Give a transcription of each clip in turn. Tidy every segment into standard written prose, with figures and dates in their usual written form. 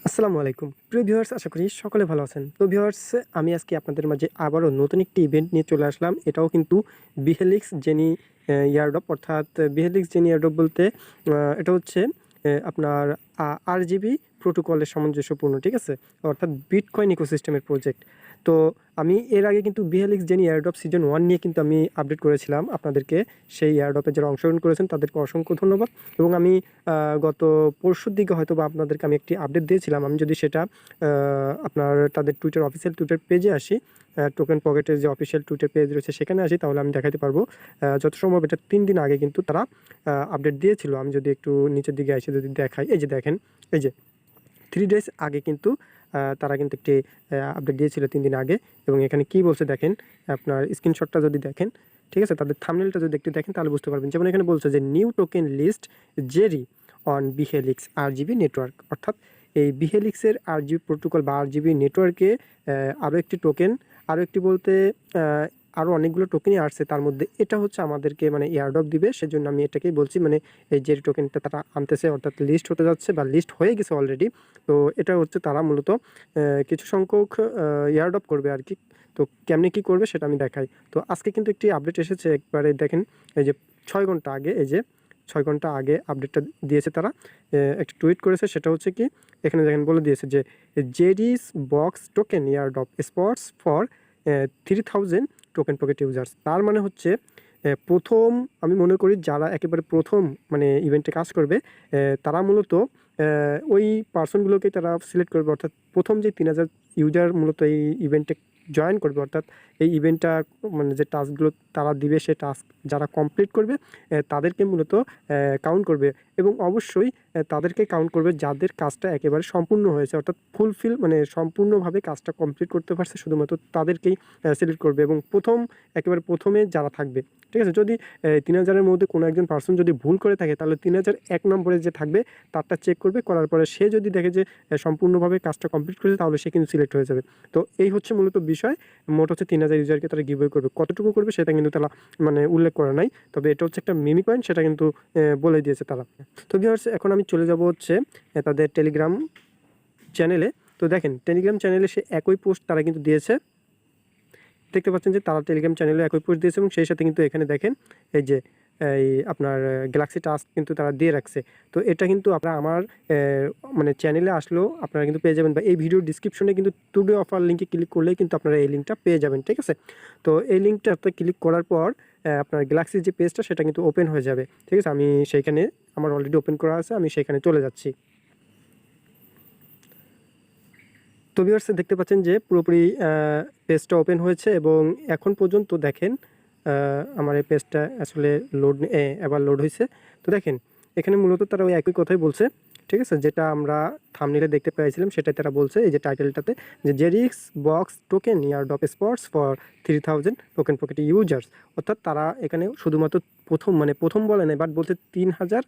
আসসালামু আলাইকুম প্রিয় ভিউয়ার্স, আশা করি সকলে ভালো আছেন। তো ভিউয়ার্স, আমি আজকে আপনাদের মাঝে আবারও নতুন একটি ইভেন্ট নিয়ে চলে আসলাম। এটাও কিন্তু বিহেলিক্স জেনি ইয়ারড্রপ, অর্থাৎ বিহেলিক্স জেনি ইয়ারড্রপ বলতে এটা হচ্ছে আপনার আরজিবি প্রোটোকলের সামঞ্জস্যপূর্ণ, ঠিক আছে, অর্থাৎ বিটকয়েন ইকোসিস্টেমের প্রজেক্ট। তো আমি এর আগে কিন্তু বিহেলিক্স জেনি এয়ারড্রপ সিজন 1 নিয়ে কিন্তু আমি আপডেট করেছিলাম আপনাদেরকে। সেই এয়ারড্রপে যারা অংশগ্রহণ করেছেন তাদেরকে অসংখ্য ধন্যবাদ। এবং আমি গত পরশুর দিকে হয়তো বা আপনাদেরকে আমি একটি আপডেট দিয়েছিলাম। আমি যদি সেটা আপনার তাদের অফিসিয়াল টুইটার পেজে আসি, টোকেন পকেটের যে অফিসিয়াল টুইটার পেজ রয়েছে সেখানে আসি, তাহলে আমি দেখাতে পারবো। যত সম্ভব এটা 3 দিন আগে কিন্তু তারা আপডেট দিয়েছিল। আমি যদি একটু নিচের দিকে আসি, যদি দেখাই, এই যে দেখেন, এই যে 3 ডেজ আগে কিন্তু তারা কিন্তু একটি আপডেট দিয়েছিল 3 দিন আগে। এবং এখানে কি বলছে দেখেন, আপনার স্ক্রিনশটটা যদি দেখেন, ঠিক আছে, তাদের থাম্বনেলটা যদি একটু দেখেন তাহলে বুঝতে পারবেন। যেমন এখানে বলছে যে নিউ টোকেন লিস্ট জেরি অন বিহেলিক্স আরজিবি নেটওয়ার্ক, অর্থাৎ এই বিহেলিক্সের আরজিবি প্রোটোকল বা আরজিবি নেটওয়ার্কে আরও একটি টোকেন, আরও একটি বলতে আরও অনেকগুলো টোকেনই আসছে। তার মধ্যে এটা হচ্ছে আমাদেরকে মানে এয়ারড্রপ দিবে, সেজন্য আমি এটাকেই বলছি। মানে এই যে টোকেনটা তারা আনতেছে, অর্থাৎ লিস্ট হতে যাচ্ছে বা লিস্ট হয়ে গেছে অলরেডি। তো এটা হচ্ছে তারা মূলত কিছু সংখ্যক এয়ারড্রপ করবে আর কি। তো কেমনি কী করবে সেটা আমি দেখাই। তো আজকে কিন্তু একটি আপডেট এসেছে, একবারে দেখেন, এই যে 6 ঘন্টা আগে, এই যে 6 ঘন্টা আগে আপডেটটা দিয়েছে তারা। একটা টুইট করেছে, সেটা হচ্ছে কি, এখানে দেখেন বলে দিয়েছে যে জেডিস box token airdrop spots for 3000 token pocket users. তার মানে হচ্ছে প্রথম, আমি মনে করি যারা একেবারে প্রথম মানে ইভেন্টে কাজ করবে, তারা মূলত ওই পার্সনগুলোকে তারা সিলেক্ট করবে, অর্থাৎ প্রথম যে 3000 ইউজার মূলত এই ইভেন্টে জয়েন করবে, অর্থাৎ এই ইভেন্টটা মানে যে টাস্কগুলো তারা দিবে, সে টাস্ক যারা কমপ্লিট করবে তাদেরকে মূলত কাউন্ট করবে। এবং অবশ্যই তাদেরকে কাউন্ট করবে যাদের কাজটা একেবারে সম্পূর্ণ হয়েছে, অর্থাৎ ফুলফিল মানে সম্পূর্ণভাবে কাজটা কমপ্লিট করতে পারছে, শুধুমাত্র তাদেরকেই সিলেক্ট করবে। এবং একেবারে প্রথমে যারা থাকবে, ঠিক আছে, যদি 3000-এর মধ্যে কোনো একজন পার্সন যদি ভুল করে থাকে, তাহলে 3001 নম্বরে যে থাকবে তারটা চেক করবে, করার পরে সে যদি দেখে যে সম্পূর্ণভাবে কাজটা কমপ্লিট করেছে, তাহলে সে কিন্তু সিলেক্ট হয়ে যাবে। তো এই হচ্ছে মূলত বিষয়। মোট হচ্ছে 3000 ইউজারকে তারা গিভওয়ে করবে। কতটুকু করবে সেটা কিন্তু তারা মানে উল্লেখ করা নাই, তবে এটা হচ্ছে একটা মিমি কয়েন, সেটা কিন্তু বলে দিয়েছে তারা। তো ভিউয়ার্স, এখন আমি চলে যাব হচ্ছে তাদের টেলিগ্রাম চ্যানেলে। তো দেখেন, টেলিগ্রাম চ্যানেলে সে একই পোস্ট তারা কিন্তু দিয়েছে। দেখতে পাচ্ছেন যে তারা টেলিগ্রাম চ্যানেলে একই পোস্ট দিয়েছে, এবং সেই সাথে কিন্তু এখানে দেখেন এই যে এই আপনার গ্যালাক্সি টাস্ক কিন্তু তারা দিয়ে রাখছে। তো এটা কিন্তু আপনারা আমার মানে চ্যানেলে আসলেও আপনারা কিন্তু পেয়ে যাবেন, বা এই ভিডিওর ডিসক্রিপশনে কিন্তু টুডে অফার লিঙ্কে ক্লিক করলেই কিন্তু আপনারা এই লিঙ্কটা পেয়ে যাবেন, ঠিক আছে। তো এই লিঙ্কটাতে ক্লিক করার পর আপনার গ্যালাক্সির যে পেজটা সেটা কিন্তু ওপেন হয়ে যাবে, ঠিক আছে। আমি সেইখানে, আমার অলরেডি ওপেন করা আছে, আমি সেখানে চলে যাচ্ছি। তো ভিউয়ার্স, দেখতে পাচ্ছেন যে পুরোপুরি পেজটা ওপেন হয়েছে, এবং এখন পর্যন্ত দেখেন আমার এই পেজটা আসলে এবার লোড হয়েছে। তো দেখেন, এখানে মূলত তারা ওই একই কথাই বলছে, ঠিক আছে, যেটা আমরা থাম্বনেইলে দেখতে পেয়েছিলাম, সেটাই তারা বলছে এই যে টাইটেলটাতে, যে জেরিক্স box token airdrop spots for 3000 token pocket users. অর্থাৎ তারা এখানে শুধুমাত্র প্রথম বলে নাই, বাট বলছে 3000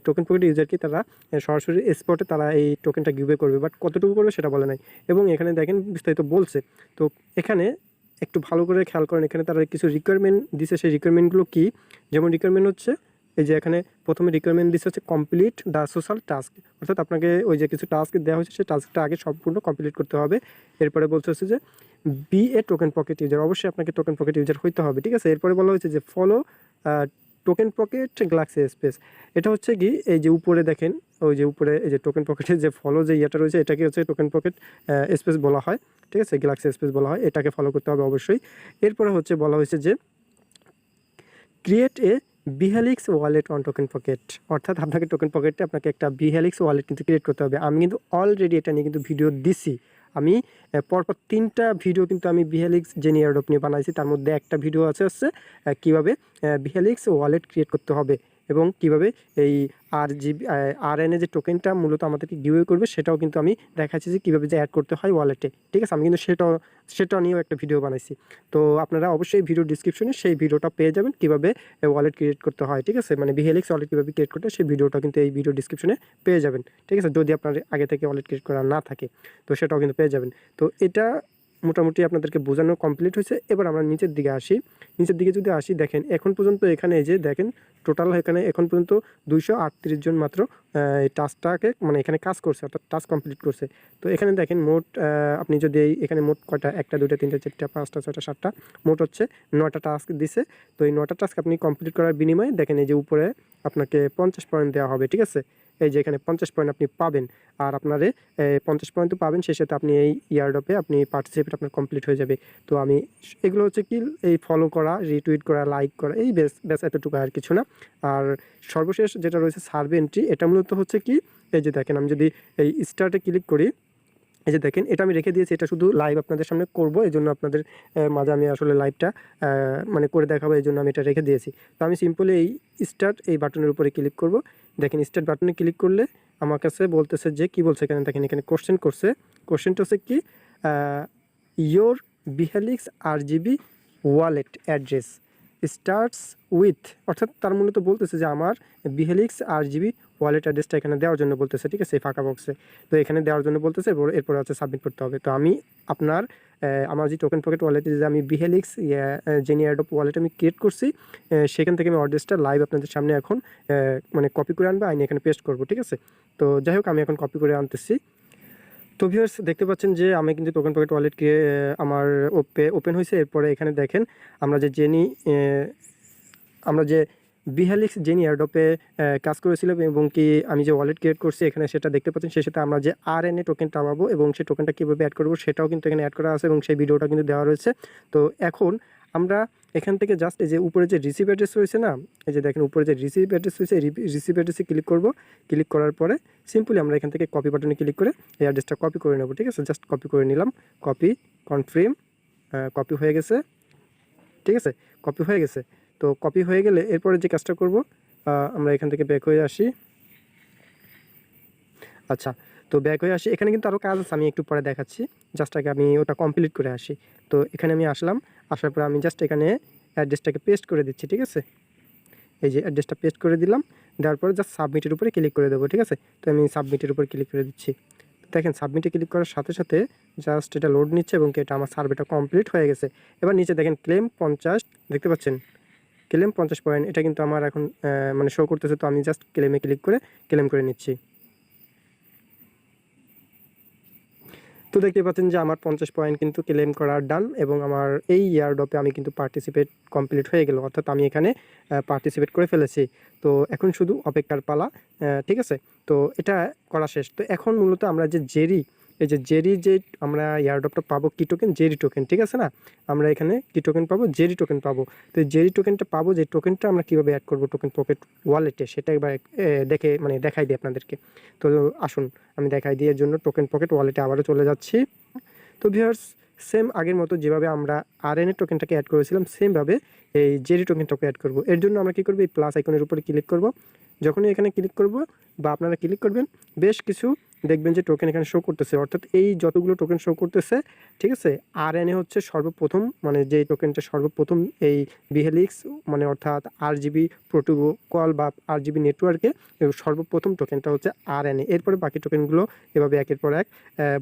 টোকেন পকেট ইউজারকে তারা সরাসরি স্পটে তারা এই টোকেনটা গিভওয়ে করবে, বাট কতটুকু করবে সেটা বলে নাই। এবং এখানে দেখেন বিস্তারিত বলছে। তো এখানে একটু ভালো করে খেয়াল করেন, এখানে তারা কিছু রিকোয়ারমেন্ট দিছে। সেই রিকোয়ারমেন্টগুলো কী? যেমন রিকোয়ারমেন্ট হচ্ছে, এই যে এখানে প্রথমে রিকোয়ারমেন্ট দিচ্ছে হচ্ছে কমপ্লিট দ্য সোশ্যাল টাস্ক, অর্থাৎ আপনাকে ওই যে কিছু টাস্ক দেওয়া হয়েছে সেই টাস্কটা আগে সম্পূর্ণ কমপ্লিট করতে হবে। এরপরে বলছে হচ্ছে যে B A token pocket user, অবশ্যই আপনাকে টোকেন পকেট ইউজার হইতে হবে, ঠিক আছে। এরপরে বলা হয়েছে যে follow token pocket Galaxy space. এটা হচ্ছে কি, এই যে উপরে দেখেন, ওই যে উপরে এই যে টোকেন পকেটের যে ফলো যে ইয়েটা রয়েছে, এটাকে হচ্ছে টোকেন পকেট স্পেস বলা হয়, ঠিক আছে, গ্যালাক্সি স্পেস বলা হয়। এটাকে ফলো করতে হবে অবশ্যই। এরপরে হচ্ছে বলা হয়েছে যে create a Bihelix wallet on token pocket, অর্থাৎ আপনাকে টোকেন পকেটে আপনাকে একটা বিহেলিক্স ওয়ালেট কিন্তু ক্রিয়েট করতে হবে। আমি কিন্তু অলরেডি এটা নিয়ে কিন্তু ভিডিও দিছি। আমি পরপর 3টা ভিডিও কিন্তু আমি বিহেলিক্স জেনি এয়ারড্রপ নিয়ে বানাইছি। তার মধ্যে একটা ভিডিও আছে কীভাবে বিহেলিক্স ওয়ালেট ক্রিয়েট করতে হবে, এবং কিভাবে এই আরএনএ যে টোকেনটা মূলত আমাদেরকে গিভওয়ে করবে, সেটাও কিন্তু আমি দেখাচ্ছি যে কীভাবে যে অ্যাড করতে হয় ওয়ালেটে, ঠিক আছে। আমি কিন্তু সেটা নিয়েও একটা ভিডিও বানাইছি। তো আপনারা অবশ্যই ভিডিও ডিসক্রিপশনে সেই ভিডিওটা পেয়ে যাবেন, কীভাবে ওয়ালেট ক্রিয়েট করতে হয়, ঠিক আছে, মানে বিহেলিক্স ওয়ালেট কীভাবে ক্রিয়েট করতে হয় সেই ভিডিওটা কিন্তু এই ভিডিও ডিসক্রিপশনে পেয়ে যাবেন, ঠিক আছে। যদি আপনার আগে থেকে ওয়ালেট ক্রিয়েট করা না থাকে তো সেটাও কিন্তু পেয়ে যাবেন। তো এটা মোটামুটি আপনাদেরকে বোঝানো কমপ্লিট হয়েছে। এবার আমরা নিচের দিকে আসি। নিচের দিকে যদি আসি, দেখেন এখন পর্যন্ত এখানে এই যে দেখেন টোটাল এখানে এখন পর্যন্ত 238 জন মাত্র এই টাস্কটাকে মানে এখানে কাজ করছে, অর্থাৎ টাস্ক কমপ্লিট করছে। তো এখানে দেখেন মোট আপনি যদি এখানে মোট কয়টা 1টা 2টা 3টা 4টা 5টা 6টা 7টা মোট হচ্ছে 9টা টাস্ক দিছে। তো এই 9টা টাস্ক আপনি কমপ্লিট করার বিনিময়ে দেখেন এই যে উপরে আপনাকে 50 পয়েন্ট দেওয়া হবে, ঠিক আছে। এই যে এখানে 50 পয়েন্ট আপনি পাবেন, আর আপনারে 50 পয়েন্ট তো পাবেন, সেই সাথে আপনি এই ইয়ারড্রপে আপনি পার্টিসিপেট আপনার কমপ্লিট হয়ে যাবে। তো আমি এগুলো হচ্ছে কি এই ফলো করা, রিটুইট করা, লাইক করা, এই ব্যাস এতটুকু, আর কিছু না। আর সর্বশেষ যেটা রয়েছে সার্ভে এন্ট্রি, এটা মূলত হচ্ছে কি এই যে দেখেন আমি যদি এই স্টার্টে ক্লিক করি, এই যে দেখেন এটা আমি রেখে দিয়েছি, এটা শুধু লাইভ আপনাদের সামনে করব, এই জন্য আপনাদের মাঝে আমি আসলে লাইভটা মানে করে দেখাবো, এই জন্য আমি এটা রেখে দিয়েছি। তো আমি সিম্পলি এই স্টার্ট এই বাটনের উপরে ক্লিক করব। দেখেন স্টার্ট বাটনে ক্লিক করলে আমার কাছে বলতেছে যে কি বলছে এখানে, দেখেন এখানে কোশ্চেন করছে। কোশ্চেনটা হচ্ছে কি your Bihelix RGB wallet address starts with, অর্থাৎ তার মূলত বলতেছে যে আমার বিহেলিক্স RGB ওয়ালেট অ্যাড্রেসটা এখানে দেওয়ার জন্য বলতেছে, ঠিক আছে, ফাঁকা বক্সে। তো এখানে দেওয়ার জন্য বলতেছে, এরপরে হচ্ছে সাবমিট করতে হবে। তো আমি আপনার আমার যে টোকেন পকেট ওয়ালেটে যে আমি বিহেলিক্স জেনি এয়ারড্রপ ওয়ালেট আমি ক্রিয়েট করছি, সেখান থেকে আমি অ্যাড্রেসটা লাইভ আপনাদের সামনে এখন মানে কপি করে আনবো, আইনি এখানে পেস্ট করব, ঠিক আছে। তো যাই হোক আমি এখন কপি করে আনতেছি। তো ভিউয়ার্স দেখতে পাচ্ছেন যে আমি কিন্তু টোকেন পকেট ওয়ালেটকে আমার ওপেন হয়েছে। এরপরে এখানে দেখেন আমরা যে বিহেলিক্স জেনি এয়ারড্রপে কাজ করেছিলাম এবং কি আমি যে ওয়ালেট ক্রিয়েট করছি এখানে সেটা দেখতে পাচ্ছেন। সেই সাথে আমরা যে RNA টোকেনটা পাবো এবং সেই টোকেনটা কীভাবে অ্যাড করবো সেটাও কিন্তু এখানে অ্যাড করা আছে এবং সেই ভিডিওটা কিন্তু দেওয়া রয়েছে। তো এখন আমরা এখান থেকে জাস্ট এই যে উপরে যে রিসিভ অ্যাড্রেস রয়েছে না, এই যে দেখেন উপরে যে রিসিভ অ্যাড্রেস রয়েছে, রিসিভ অ্যাড্রেসে ক্লিক করব। ক্লিক করার পরে সিম্পলি আমরা এখান থেকে কপি বাটনে ক্লিক করে এই অ্যাড্রেসটা কপি করে নেব, ঠিক আছে। জাস্ট কপি করে নিলাম, কপি কনফার্ম, কপি হয়ে গেছে, ঠিক আছে, কপি হয়ে গেছে। তো কপি হয়ে গেলে এরপরে যে কাজটা করব, আমরা এখান থেকে ব্যাক হয়ে আসি। আচ্ছা, তো ব্যাক হয়ে আসি। এখানে কিন্তু আরও কাজ আছে, আমি একটু পরে দেখাচ্ছি। জাস্ট আগে আমি ওটা কমপ্লিট করে আসি। তো এখানে আমি আসলাম, আসার পরে আমি জাস্ট এখানে অ্যাড্রেসটাকে পেস্ট করে দিচ্ছি, ঠিক আছে। এই যে অ্যাড্রেসটা পেস্ট করে দিলাম, দেওয়ার পরে জাস্ট সাবমিটের উপরে ক্লিক করে দেবো, ঠিক আছে। তো আমি সাবমিটের উপর ক্লিক করে দিচ্ছি। দেখেন সাবমিটে ক্লিক করার সাথে সাথে জাস্ট এটা লোড নিচ্ছে এবং এটা আমার সার্ভেটা কমপ্লিট হয়ে গেছে। এবার নিচে দেখেন ক্লেম 50 দেখতে পাচ্ছেন, ক্লেম 50 পয়েন্ট, এটা কিন্তু আমার এখন মানে শো করতেছে। তো আমি জাস্ট ক্লেমে ক্লিক করে ক্লেম করে নিচ্ছি। তো দেখতে পাচ্ছেন যে আমার 50 পয়েন্ট কিন্তু ক্লেম করার ডান এবং আমার এই ইয়ারড্রপে আমি কিন্তু পার্টিসিপেট কমপ্লিট হয়ে গেল, অর্থাৎ আমি এখানে পার্টিসিপেট করে ফেলেছি। তো এখন শুধু অপেক্ষার পালা, ঠিক আছে। তো এটা করা শেষ। তো এখন মূলত আমরা যে এই যে যে আমরা ইয়ারড্রপটা পাবো কি টোকেন, জেরি টোকেন, ঠিক আছে না। আমরা এখানে কি টোকেন পাবো, জেরি টোকেন পাবো। তো জেরি টোকেনটা পাবো, যে টোকেনটা আমরা কীভাবে অ্যাড করবো টোকেন পকেট ওয়ালেটে সেটা একবার দেখাই দিই আপনাদেরকে। তো আসুন আমি দেখাই দিয়ে এর জন্য টোকেন পকেট ওয়ালেটে আবারও চলে যাচ্ছি। তো ভিউয়ার্স সেম আগের মতো যেভাবে আমরা RNA টোকেনটাকে অ্যাড করেছিলাম সেমভাবে এই জেরি টোকেনটাকে অ্যাড করব। এর জন্য আমরা কী করবো, এই প্লাস আইকনের উপরে ক্লিক করব। যখনই এখানে ক্লিক করব বা আপনারা ক্লিক করবেন, বেশ কিছু দেখবেন যে টোকেন এখানে শো করতেছে, অর্থাৎ এই যতগুলো টোকেন শো করতেছে, ঠিক আছে। RNA হচ্ছে সর্বপ্রথম, মানে যে টোকেনটা সর্বপ্রথম এই বিহেলিক্স মানে অর্থাৎ RGB প্রোটোকল বা RGB নেটওয়ার্কে সর্বপ্রথম টোকেনটা হচ্ছে RNA। এরপরে বাকি টোকেনগুলো এভাবে একের পর এক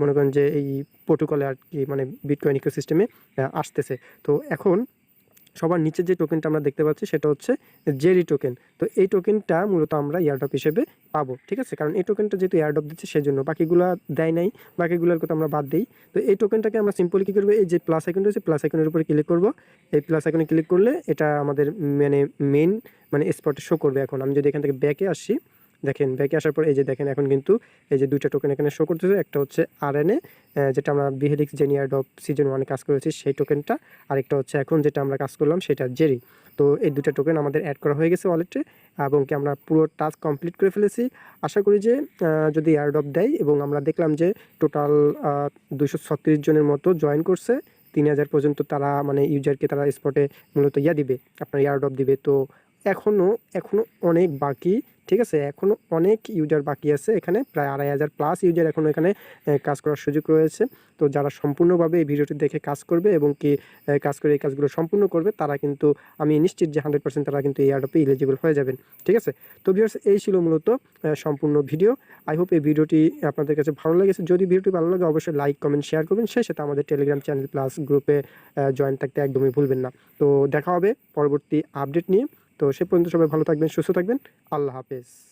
মনে করেন যে এই প্রোটোকলে আর কি মানে বিটকয়েন ইকোসিস্টেমে আসতেছে। তো এখন সবার নিচে যে টোকেনটা আমরা দেখতে পাচ্ছি সেটা হচ্ছে জেরি টোকেন। তো এই টোকেনটা মূলত আমরা এয়ারড্রপ হিসেবে পাবো, ঠিক আছে। কারণ এই টোকেনটা যেহেতু এয়ারড্রপ দিচ্ছে সেজন্য, বাকিগুলো দেয় নাই, বাকিগুলোর কথা আমরা বাদ দিই। তো এই টোকেনটাকে আমরা সিম্পলি কী করবো, এই যে প্লাস আইকন রয়েছে প্লাস আইকনের উপরে ক্লিক করব। এই প্লাস আইকনে ক্লিক করলে এটা আমাদের মেন স্পটে শো করবে। এখন আমি যদি এখান থেকে ব্যাকে আসি, দেখেন ব্যাকে আসার পর এই যে দেখেন এখন কিন্তু এই যে দুইটা টোকেন এখানে শো করতেছে। একটা হচ্ছে RNA যেটা আমরা বিহেলিক্স জেনি এয়ারড্রপ সিজন 1 কাজ করেছি সেই টোকেনটা, আরেকটা হচ্ছে এখন যেটা আমরা কাজ করলাম সেটা জেরি। তো এই দুটা টোকেন আমাদের অ্যাড করা হয়ে গেছে ওয়ালেটে এবং কি আমরা পুরো টাস্ক কমপ্লিট করে ফেলেছি। আশা করি যে যদি এয়ারড্রপ দেয়, এবং আমরা দেখলাম যে টোটাল 236 জনের মতো জয়েন করছে, 3000 পর্যন্ত তারা মানে ইউজারকে তারা স্পটে মূলত দিবে, আপনার এয়ারড্রপ দিবে। তো এখনও এখনও অনেক বাকি, ঠিক আছে? এখনও অনেক ইউজার বাকি আছে, এখানে প্রায় ২,৫০০ প্লাস ইউজার এখনও এখানে কাজ করার সুযোগ রয়েছে। তো যারা সম্পূর্ণভাবে এই ভিডিওটি দেখে কাজ করবে এবং কি কাজ করে এই কাজগুলো সম্পূর্ণ করবে, তারা কিন্তু আমি নিশ্চিত যে 100% তারা কিন্তু এই এয়ারড্রপে এলিজিবল হয়ে যাবেন, ঠিক আছে? তো ভিউয়ার্স, এই ছিল মূলত সম্পূর্ণ ভিডিও। আই হোপ এই ভিডিওটি আপনাদের কাছে ভালো লেগেছে। যদি ভিডিওটি ভালো লাগে অবশ্যই লাইক, কমেন্ট, শেয়ার করবেন। সেই সাথে আমাদের টেলিগ্রাম চ্যানেল প্লাস গ্রুপে জয়েন থাকতে একদমই ভুলবেন না। তো দেখা হবে পরবর্তী আপডেট নিয়ে। তো সে পর্যন্ত সবাই ভালো থাকবেন, সুস্থ থাকবেন। আল্লাহ হাফেজ।